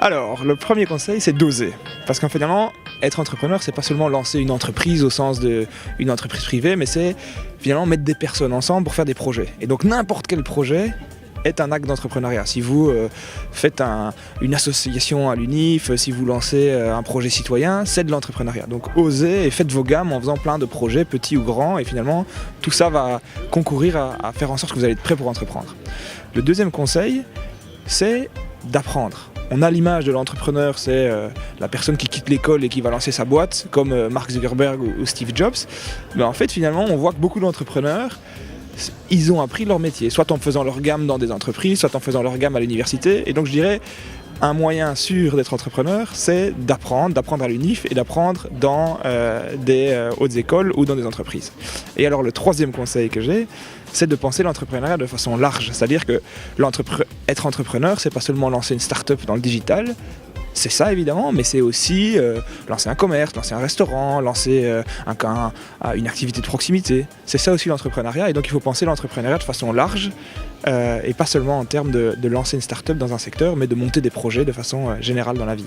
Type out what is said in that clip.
Alors, le premier conseil, c'est d'oser. Parce qu'en finalement, être entrepreneur, c'est pas seulement lancer une entreprise au sens d'une entreprise privée, mais c'est finalement mettre des personnes ensemble pour faire des projets. Et donc, n'importe quel projet est un acte d'entrepreneuriat. Si vous faites une association à l'UNIF, si vous lancez un projet citoyen, c'est de l'entrepreneuriat. Donc osez et faites vos gammes en faisant plein de projets, petits ou grands, et finalement tout ça va concourir à faire en sorte que vous allez être prêt pour entreprendre. Le deuxième conseil, c'est d'apprendre. On a l'image de l'entrepreneur, c'est la personne qui quitte l'école et qui va lancer sa boîte, comme Mark Zuckerberg ou Steve Jobs. Mais en fait, finalement, on voit que beaucoup d'entrepreneurs, ils ont appris leur métier, soit en faisant leur gamme dans des entreprises, soit en faisant leur gamme à l'université. Et donc je dirais, un moyen sûr d'être entrepreneur, c'est d'apprendre à l'UNIF et d'apprendre dans des hautes écoles ou dans des entreprises. Et alors le troisième conseil que j'ai, c'est de penser l'entrepreneuriat de façon large. C'est-à-dire que être entrepreneur, c'est pas seulement lancer une start-up dans le digital. C'est ça évidemment, mais c'est aussi lancer un commerce, lancer un restaurant, lancer une activité de proximité. C'est ça aussi l'entrepreneuriat, et donc il faut penser l'entrepreneuriat de façon large et pas seulement en termes de lancer une start-up dans un secteur, mais de monter des projets de façon générale dans la vie.